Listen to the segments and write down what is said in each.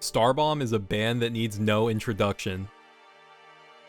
Starbomb is a band that needs no introduction.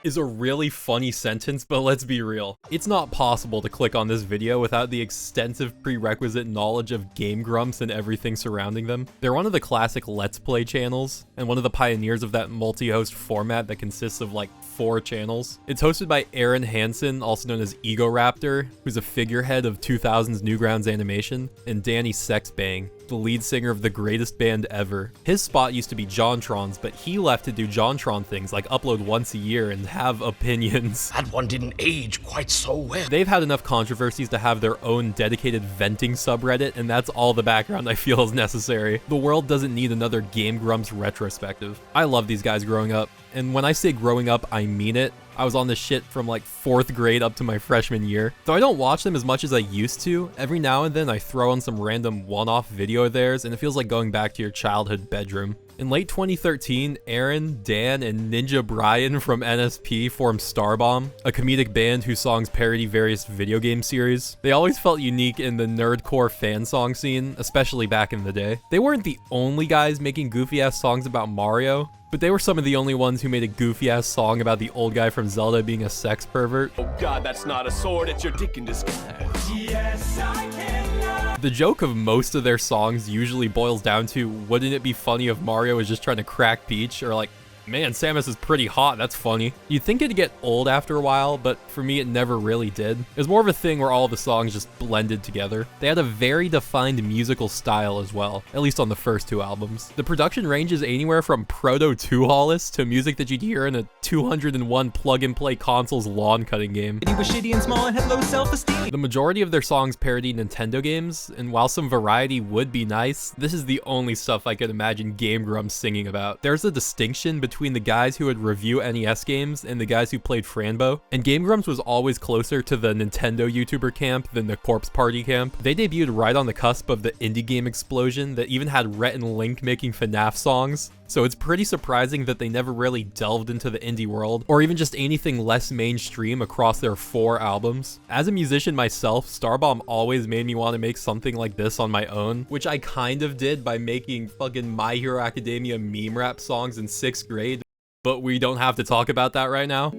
Is a really funny sentence, but let's be real. It's not possible to click on this video without the extensive prerequisite knowledge of game grumps and everything surrounding them. They're one of the classic Let's Play channels, and one of the pioneers of that multi-host format that consists of like 4 channels. It's hosted by Aaron Hansen, also known as Egoraptor, who's a figurehead of 2000's Newgrounds Animation, and Danny Sexbang, the lead singer of the greatest band ever. His spot used to be JonTron's, but he left to do JonTron things like upload once a year and have opinions. That one didn't age quite so well. They've had enough controversies to have their own dedicated venting subreddit, and that's all the background I feel is necessary. The world doesn't need another Game Grumps retrospective. I love these guys growing up, and when I say growing up, I mean it. I was on this shit from like 4th grade up to my freshman year. Though I don't watch them as much as I used to, every now and then I throw on some random one-off video of theirs and it feels like going back to your childhood bedroom. In late 2013, Aaron, Dan, and Ninja Brian from NSP formed Starbomb, a comedic band whose songs parody various video game series. They always felt unique in the nerdcore fan song scene, especially back in the day. They weren't the only guys making goofy-ass songs about Mario, but they were some of the only ones who made a goofy-ass song about the old guy from Zelda being a sex pervert. Oh god, that's not a sword, it's your dick in disguise. Yes, I can. The joke of most of their songs usually boils down to, wouldn't it be funny if Mario was just trying to crack Peach, or like, man, Samus is pretty hot, that's funny. You'd think it'd get old after a while, but for me it never really did. It was more of a thing where all the songs just blended together. They had a very defined musical style as well, at least on the first 2 albums. The production ranges anywhere from proto-2-Hollis to music that you'd hear in a 201 plug-and-play console's lawn cutting game. He was shitty and small and had low self-esteem. The majority of their songs parody Nintendo games, and while some variety would be nice, this is the only stuff I could imagine Game Grumps singing about. There's a distinction between the guys who would review NES games and the guys who played Franbo, and Game Grumps was always closer to the Nintendo YouTuber camp than the Corpse Party camp. They debuted right on the cusp of the indie game explosion that even had Rhett and Link making FNAF songs, so it's pretty surprising that they never really delved into the indie world, or even just anything less mainstream across their 4 albums. As a musician myself, Starbomb always made me want to make something like this on my own, which I kind of did by making fucking My Hero Academia meme rap songs in 6th grade, but we don't have to talk about that right now.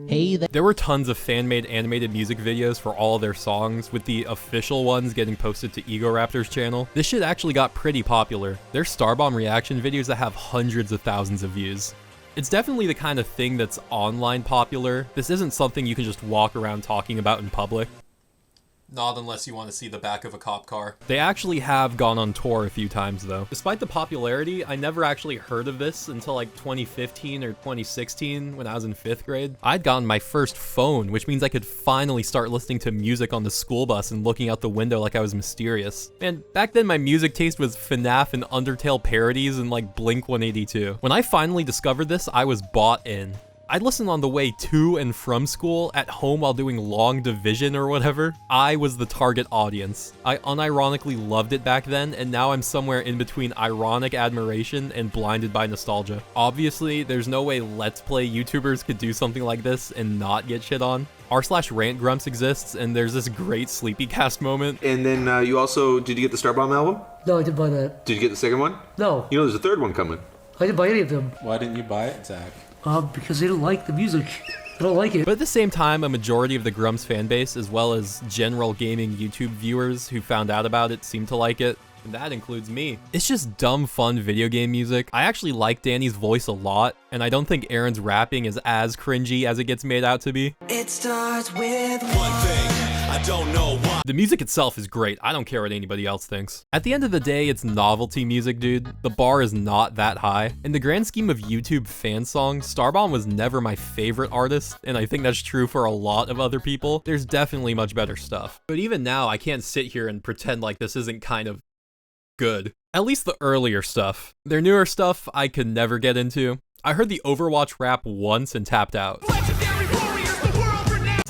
Hey there were tons of fan-made animated music videos for all of their songs, with the official ones getting posted to Egoraptor's channel. This shit actually got pretty popular. There's Starbomb reaction videos that have hundreds of thousands of views. It's definitely the kind of thing that's online popular. This isn't something you can just walk around talking about in public. Not unless you want to see the back of a cop car. They actually have gone on tour a few times though. Despite the popularity, I never actually heard of this until like 2015 or 2016 when I was in 5th grade. I'd gotten my first phone, which means I could finally start listening to music on the school bus and looking out the window like I was mysterious. And back then my music taste was FNAF and Undertale parodies and like Blink 182. When I finally discovered this, I was bought in. I'd listen on the way to and from school, at home while doing long division or whatever. I was the target audience. I unironically loved it back then, and now I'm somewhere in between ironic admiration and blinded by nostalgia. Obviously, there's no way Let's Play YouTubers could do something like this and not get shit on. r/rantgrumps exists, and there's this great Sleepycast moment. And then you also, did you get the Starbomb album? No, I didn't buy that. Did you get the second one? No, You know there's a 3rd one coming. I didn't buy any of them. Why didn't you buy it, Zach? Because they don't like the music. I don't like it. But at the same time, a majority of the Grumps fanbase, as well as general gaming YouTube viewers who found out about it, seem to like it. And that includes me. It's just dumb, fun video game music. I actually like Danny's voice a lot, and I don't think Aaron's rapping is as cringy as it gets made out to be. It starts with One thing, I don't know why. The music itself is great. I don't care what anybody else thinks. At the end of the day, it's novelty music, dude. The bar is not that high. In the grand scheme of YouTube fan songs, Starbomb was never my favorite artist, and I think that's true for a lot of other people. There's definitely much better stuff. But even now, I can't sit here and pretend like this isn't kind of good. At least the earlier stuff. Their newer stuff, I could never get into. I heard the Overwatch rap once and tapped out.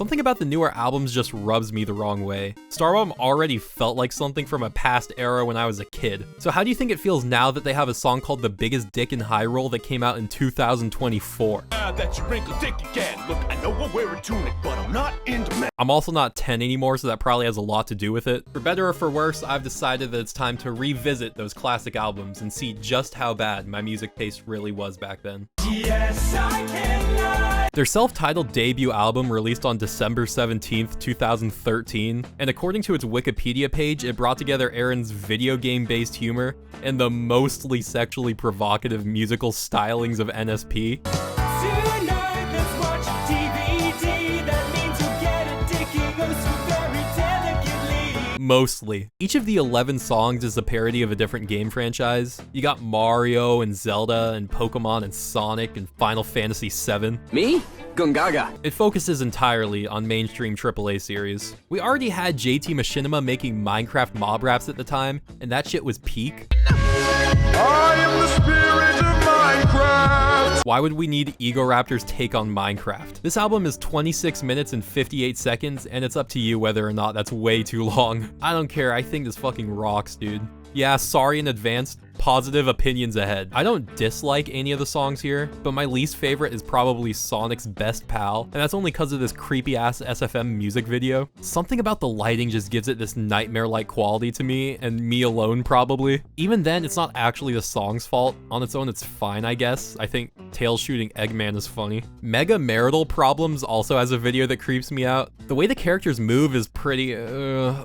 Something about the newer albums just rubs me the wrong way. Starbomb already felt like something from a past era when I was a kid. So how do you think it feels now that they have a song called The Biggest Dick in Hyrule that came out in 2024? That you wrinkle dick again. Look, I know I wear a tunic, but I'm not into men. I'm also not 10 anymore, so that probably has a lot to do with it. For better or for worse, I've decided that it's time to revisit those classic albums and see just how bad my music taste really was back then. Yes, I can lie. Their self-titled debut album released on December 17th, 2013, and according to its Wikipedia page, it brought together Aaron's video game-based humor and the mostly sexually provocative musical stylings of NSP. Tonight, let's watch DVD. That means you'll get a dick in us very delicately. Mostly. Each of the 11 songs is a parody of a different game franchise. You got Mario and Zelda and Pokemon and Sonic and Final Fantasy VII. Me? Gungaga. It focuses entirely on mainstream AAA series. We already had JT Machinima making Minecraft mob raps at the time, and that shit was peak. I am the spirit of Minecraft. Why would we need Egoraptor's take on Minecraft? This album is 26 minutes and 58 seconds, and it's up to you whether or not that's way too long. I don't care, I think this fucking rocks, dude. Yeah, sorry in advance, positive opinions ahead. I don't dislike any of the songs here, but my least favorite is probably Sonic's Best Pal, and that's only because of this creepy ass SFM music video. Something about the lighting just gives it this nightmare-like quality to me, and me alone probably. Even then, it's not actually the song's fault. On its own, it's fine, I guess. I think Tails shooting Eggman is funny. Mega Marital Problems also has a video that creeps me out. The way the characters move is pretty,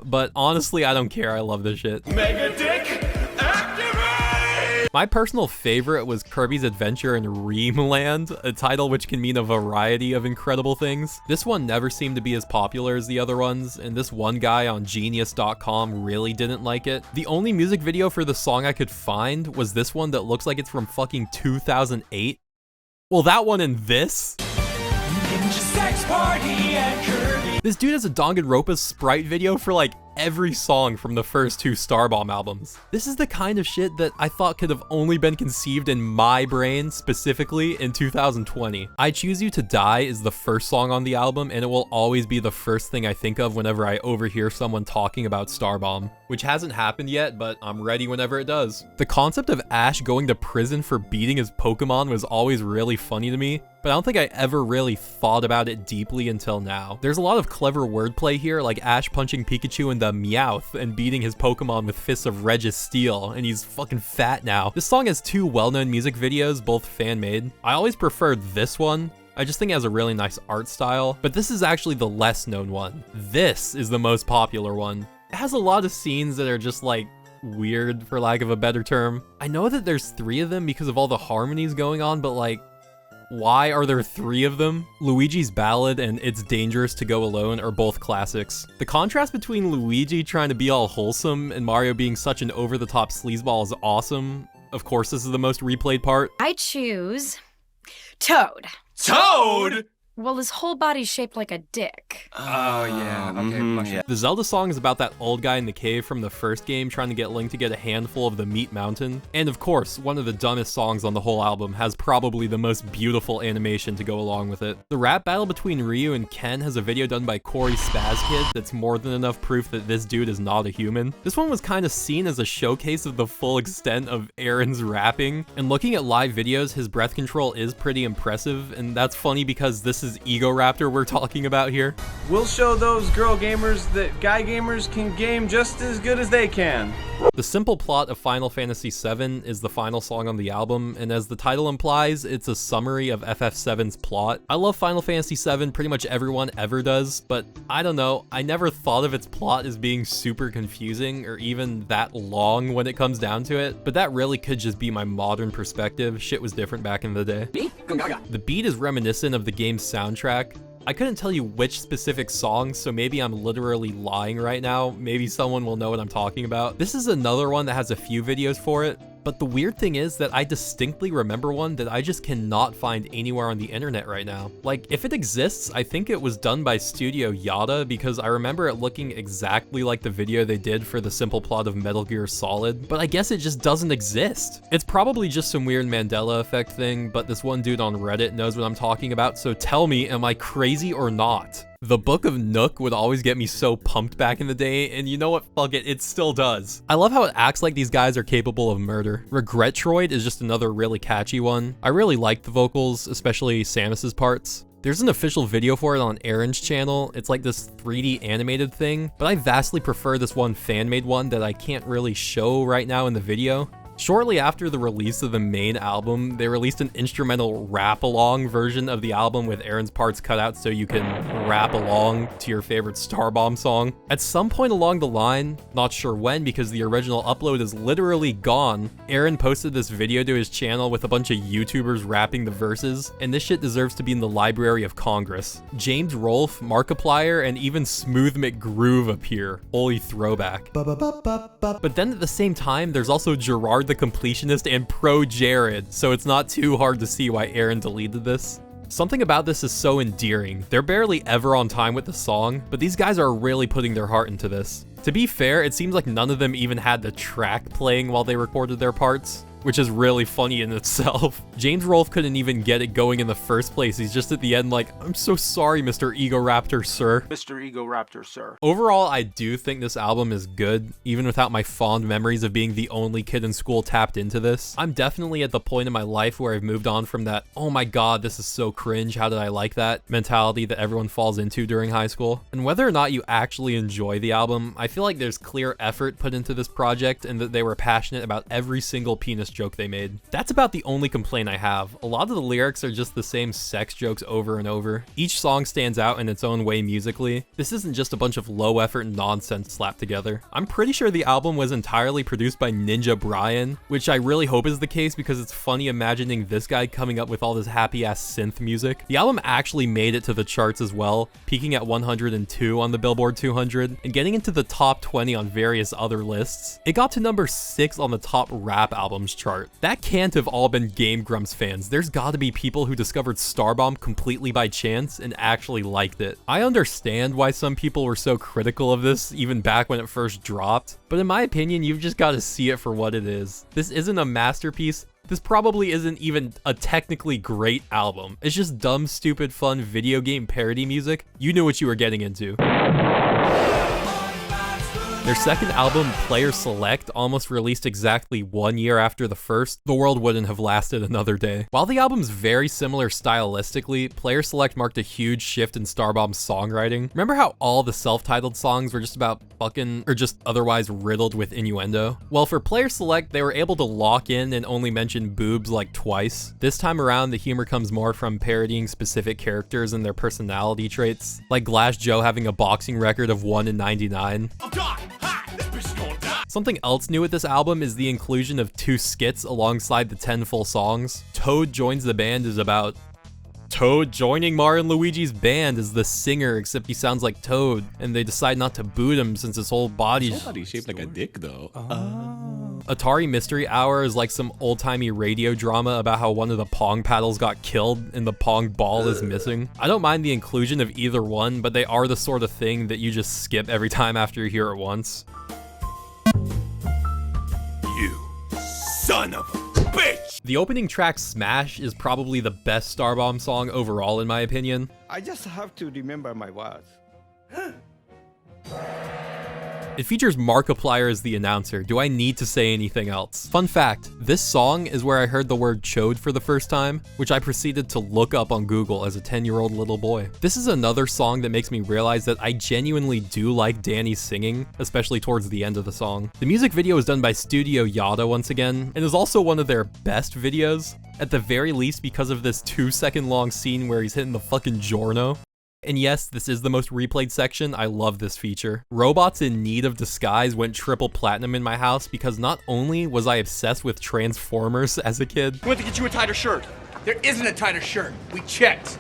but honestly, I don't care. I love this shit. Mega dick, activate! My personal favorite was Kirby's Adventure in Reamland, a title which can mean a variety of incredible things. This one never seemed to be as popular as the other ones, and this one guy on Genius.com really didn't like it. The only music video for the song I could find was this one that looks like it's from fucking 2008. Well, that one and this? Ninja sex party at Kirby. This dude has a Danganronpa sprite video for like every song from the first two Starbomb albums. This is the kind of shit that I thought could have only been conceived in my brain, specifically in 2020. I Choose You to Die is the first song on the album, and it will always be the first thing I think of whenever I overhear someone talking about Starbomb, which hasn't happened yet, but I'm ready whenever it does. The concept of Ash going to prison for beating his Pokemon was always really funny to me, but I don't think I ever really thought about it deeply until now. There's a lot of clever wordplay here, like Ash punching Pikachu in the meowth and beating his Pokemon with fists of Regis Steel, and he's fucking fat now. This song has two well-known music videos, both fan-made. I always preferred this one. I just think it has a really nice art style, but this is actually the less known one. This is the most popular one. It has a lot of scenes that are just like weird, for lack of a better term. I know that there's 3 of them because of all the harmonies going on, but like, why are there 3 of them? Luigi's Ballad and It's Dangerous to Go Alone are both classics. The contrast between Luigi trying to be all wholesome and Mario being such an over-the-top sleazeball is awesome. Of course, this is the most replayed part. I choose Toad. Toad? Well, his whole body's shaped like a dick. Oh, yeah. Okay, yeah. The Zelda song is about that old guy in the cave from the first game trying to get Link to get a handful of the Meat Mountain. And of course, one of the dumbest songs on the whole album has probably the most beautiful animation to go along with it. The rap battle between Ryu and Ken has a video done by Corey Spazkid that's more than enough proof that this dude is not a human. This one was kind of seen as a showcase of the full extent of Aaron's rapping. And looking at live videos, his breath control is pretty impressive, and that's funny because this is Egoraptor we're talking about here. We'll show those girl gamers that guy gamers can game just as good as they can. The simple plot of Final Fantasy VII is the final song on the album, and as the title implies, it's a summary of FF7's plot. I love Final Fantasy VII, pretty much everyone ever does, but I don't know, I never thought of its plot as being super confusing or even that long when it comes down to it, but that really could just be my modern perspective. Shit was different back in the day. Me? Gungaga. The beat is reminiscent of the game's soundtrack. I couldn't tell you which specific songs, so maybe I'm literally lying right now. Maybe someone will know what I'm talking about. This is another one that has a few videos for it, but the weird thing is that I distinctly remember one that I just cannot find anywhere on the internet right now. Like, if it exists, I think it was done by Studio Yada, because I remember it looking exactly like the video they did for the simple plot of Metal Gear Solid, but I guess it just doesn't exist. It's probably just some weird Mandela effect thing, but this one dude on Reddit knows what I'm talking about, so tell me, am I crazy or not? The Book of Nook would always get me so pumped back in the day, and you know what? Fuck it, it still does. I love how it acts like these guys are capable of murder. Regretroid is just another really catchy one. I really like the vocals, especially Samus's parts. There's an official video for it on Aaron's channel. It's like this 3D animated thing, but I vastly prefer this one fan-made one that I can't really show right now in the video. Shortly after the release of the main album, they released an instrumental rap-along version of the album with Aaron's parts cut out so you can rap along to your favorite Starbomb song. At some point along the line, not sure when because the original upload is literally gone, Aaron posted this video to his channel with a bunch of YouTubers rapping the verses, and this shit deserves to be in the Library of Congress. James Rolfe, Markiplier, and even Smooth McGroove appear. Holy throwback. But then at the same time, there's also Gerard the Completionist and Pro Jared, so it's not too hard to see why Aaron deleted this. Something about this is so endearing. They're barely ever on time with the song, but these guys are really putting their heart into this. To be fair, it seems like none of them even had the track playing while they recorded their parts, which is really funny in itself. James Rolfe couldn't even get it going in the first place. He's just at the end like, "I'm so sorry, Mr. Egoraptor, sir." Mr. Egoraptor, sir. Overall, I do think this album is good, even without my fond memories of being the only kid in school tapped into this. I'm definitely at the point in my life where I've moved on from that, "oh my god, this is so cringe, how did I like that?" mentality that everyone falls into during high school. And whether or not you actually enjoy the album, I feel like there's clear effort put into this project and that they were passionate about every single penis joke they made. That's about the only complaint I have. A lot of the lyrics are just the same sex jokes over and over. Each song stands out in its own way musically. This isn't just a bunch of low effort nonsense slapped together. I'm pretty sure the album was entirely produced by Ninja Brian, which I really hope is the case because it's funny imagining this guy coming up with all this happy ass synth music. The album actually made it to the charts as well, peaking at 102 on the Billboard 200 and getting into the top 20 on various other lists. It got to number 6 on the top rap albums chart. That can't have all been Game Grumps fans. There's gotta be people who discovered Starbomb completely by chance and actually liked it. I understand why some people were so critical of this even back when it first dropped, but in my opinion, you've just gotta see it for what it is. This isn't a masterpiece. This probably isn't even a technically great album. It's just dumb, stupid, fun video game parody music. You knew what you were getting into. Their second album, Player Select, almost released exactly 1 year after the first. The world wouldn't have lasted another day. While the album's very similar stylistically, Player Select marked a huge shift in Starbomb's songwriting. Remember how all the self-titled songs were just about fucking, or just otherwise riddled with innuendo? Well, for Player Select, they were able to lock in and only mention boobs like twice. This time around, the humor comes more from parodying specific characters and their personality traits, like Glass Joe having a boxing record of 1-99. Something else new with this album is the inclusion of 2 skits alongside the 10 full songs. Toad Joins the Band is about Toad joining Mario and Luigi's band as the singer, except he sounds like Toad, and they decide not to boot him since his whole body's shaped like a dick though. Atari Mystery Hour is like some old-timey radio drama about how one of the Pong paddles got killed and the Pong ball is missing. I don't mind the inclusion of either one, but they are the sort of thing that you just skip every time after you hear it once. You son of a bitch! The opening track, Smash, is probably the best Starbomb song overall in my opinion. I just have to remember my words. It features Markiplier as the announcer. Do I need to say anything else? Fun fact, this song is where I heard the word chode for the first time, which I proceeded to look up on Google as a 10-year-old little boy. This is another song that makes me realize that I genuinely do like Danny's singing, especially towards the end of the song. The music video is done by Studio Yada once again, and is also one of their best videos, at the very least because of this 2-second long scene where he's hitting the fucking Giorno. And yes, this is the most replayed section. I love this feature. Robots in Need of Disguise went triple platinum in my house because not only was I obsessed with Transformers as a kid, We went to get you a tighter shirt. There isn't a tighter shirt. We checked.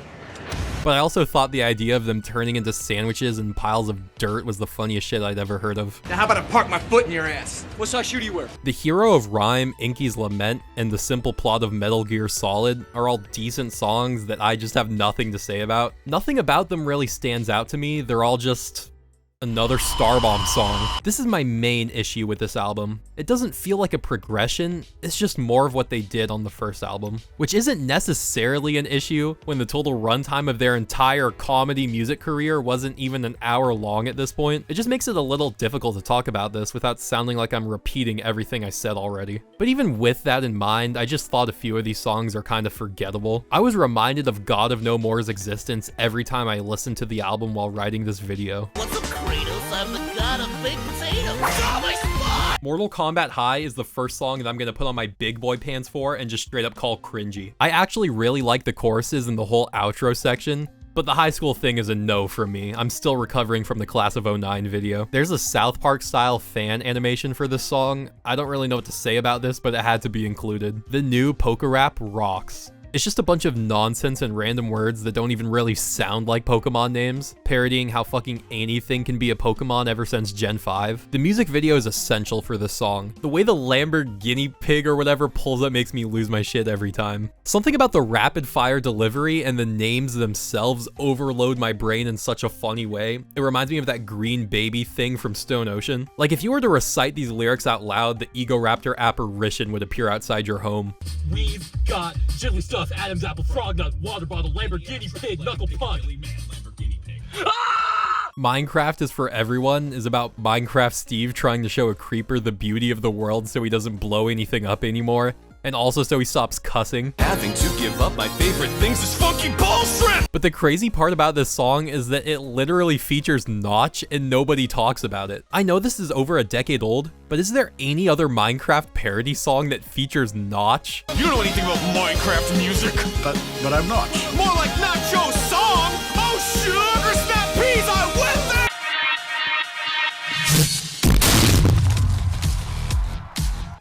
but I also thought the idea of them turning into sandwiches and piles of dirt was the funniest shit I'd ever heard of. Now how about I park my foot in your ass? What size shoe do you wear? The Hero of Rhyme, Inky's Lament, and the simple plot of Metal Gear Solid are all decent songs that I just have nothing to say about. Nothing about them really stands out to me. They're all just Another Starbomb song. This is my main issue with this album. It doesn't feel like a progression, it's just more of what they did on the first album, which isn't necessarily an issue when the total runtime of their entire comedy music career wasn't even an hour long at this point. It just makes it a little difficult to talk about this without sounding like I'm repeating everything I said already. But even with that in mind, I just thought a few of these songs are kind of forgettable. I was reminded of God of No More's existence every time I listened to the album while writing this video. Mortal Kombat High is the first song that I'm gonna put on my big boy pants for and just straight up call cringy. I actually really like the choruses and the whole outro section, but the high school thing is a no from me. I'm still recovering from the Class of '09 video. There's a South Park style fan animation for this song. I don't really know what to say about this, but it had to be included. The new Poke Rap rocks. It's just a bunch of nonsense and random words that don't even really sound like Pokemon names, parodying how fucking anything can be a Pokemon ever since Gen 5. The music video is essential for this song. The way the Lamborghini pig or whatever pulls up makes me lose my shit every time. Something about the rapid fire delivery and the names themselves overload my brain in such a funny way. It reminds me of that green baby thing from Stone Ocean. Like if you were to recite these lyrics out loud, the egoraptor apparition would appear outside your home. We've got jiggly stuff, Adam's apple, frog nut, water bottle, Lamborghini pig, knuckle puck. Minecraft is for Everyone is about Minecraft Steve trying to show a creeper the beauty of the world so he doesn't blow anything up anymore, and also so he stops cussing. Having to give up my favorite things is funky bullshit! But the crazy part about this song is that it literally features Notch and nobody talks about it. I know this is over a decade old, but is there any other Minecraft parody song that features Notch? You don't know anything about Minecraft music. But I'm not. More like Nacho's song! Oh, sugar snap peas, I went there!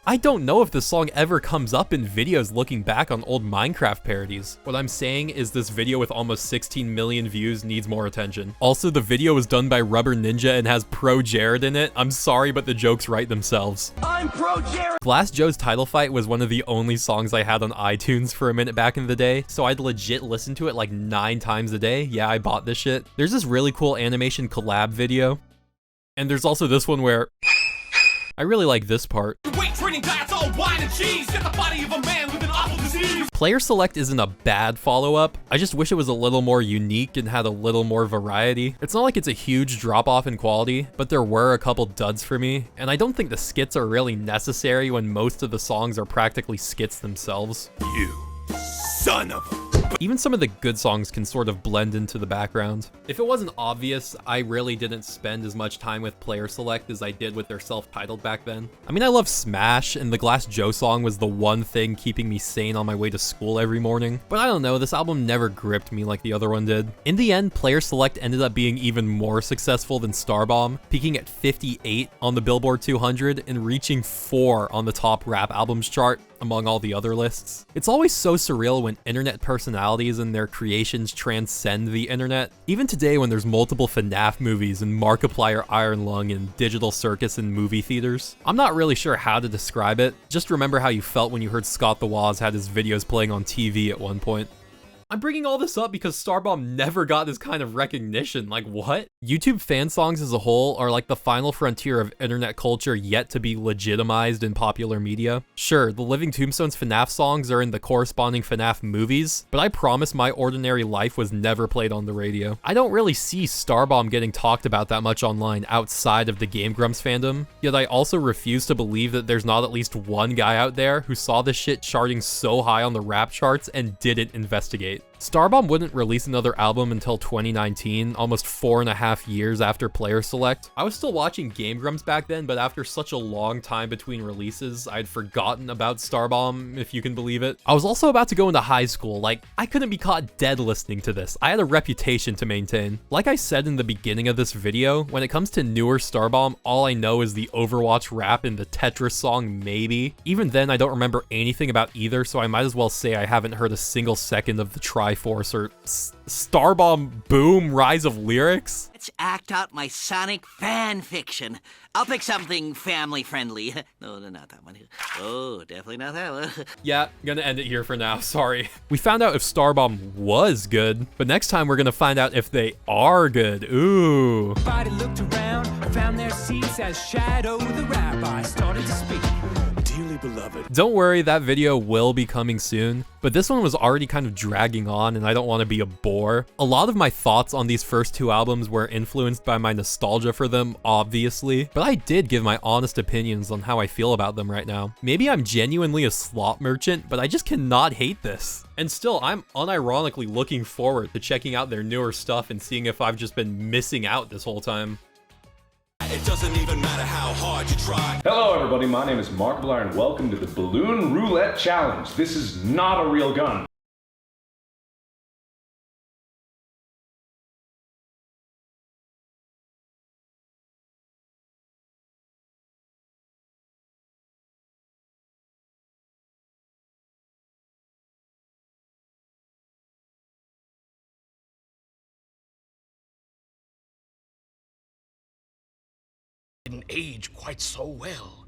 I don't know if this song ever comes up in videos looking back on old Minecraft parodies. What I'm saying is this video with almost 16 million views needs more attention. Also, the video was done by Rubber Ninja and has Pro Jared in it. I'm sorry, but the jokes write themselves. I'm Pro Jared. Glass Joe's Title Fight was one of the only songs I had on iTunes for a minute back in the day, so I'd legit listen to it like 9 times a day. Yeah, I bought this shit. There's this really cool animation collab video. And there's also this one where I really like this part. All wine and cheese, get the body of a man with an awful disease. Player Select isn't a bad follow-up. I just wish it was a little more unique and had a little more variety. It's not like it's a huge drop-off in quality, but there were a couple duds for me, and I don't think the skits are really necessary when most of the songs are practically skits themselves. You son of a... Even some of the good songs can sort of blend into the background. If it wasn't obvious, I really didn't spend as much time with Player Select as I did with their self-titled back then. I mean, I love Smash, and the Glass Joe song was the one thing keeping me sane on my way to school every morning. But I don't know, this album never gripped me like the other one did. In the end, Player Select ended up being even more successful than Starbomb, peaking at 58 on the Billboard 200 and reaching 4 on the top rap albums chart, among all the other lists. It's always so surreal when internet personalities and their creations transcend the internet. Even today when there's multiple FNAF movies and Markiplier Iron Lung and Digital Circus in movie theaters. I'm not really sure how to describe it. Just remember how you felt when you heard Scott the Woz had his videos playing on TV at one point. I'm bringing all this up because Starbomb never got this kind of recognition. Like, what? YouTube fan songs as a whole are like the final frontier of internet culture yet to be legitimized in popular media. Sure, the Living Tombstones FNAF songs are in the corresponding FNAF movies, but I promise My Ordinary Life was never played on the radio. I don't really see Starbomb getting talked about that much online outside of the Game Grumps fandom, yet I also refuse to believe that there's not at least one guy out there who saw this shit charting so high on the rap charts and didn't investigate. Starbomb wouldn't release another album until 2019, almost 4.5 years after Player Select. I was still watching Game Grumps back then, but after such a long time between releases, I'd forgotten about Starbomb, if you can believe it. I was also about to go into high school, like, I couldn't be caught dead listening to this. I had a reputation to maintain. Like I said in the beginning of this video, when it comes to newer Starbomb, all I know is the Overwatch rap and the Tetris song, maybe. Even then, I don't remember anything about either, so I might as well say I haven't heard a single second of the Trial Triforce or Starbomb Boom Rise of Lyrics? Let's act out my Sonic fan fiction. I'll pick something family friendly. No, not that one. Oh, definitely not that one. Yeah, gonna end it here for now, sorry. We found out if Starbomb was good, but next time we're gonna find out if they are good. Ooh. Everybody looked around, found their seats as Shadow the Rabbi started to speak. Dearly beloved. Don't worry, that video will be coming soon, but this one was already kind of dragging on and I don't want to be a bore. A lot of my thoughts on these first two albums were influenced by my nostalgia for them, obviously, but I did give my honest opinions on how I feel about them right now. Maybe I'm genuinely a slot merchant, but I just cannot hate this. And still, I'm unironically looking forward to checking out their newer stuff and seeing if I've just been missing out this whole time. It doesn't even matter how hard you try. Hello everybody, my name is Markiplier and welcome to the Balloon Roulette Challenge. This is not a real gun. Didn't age quite so well.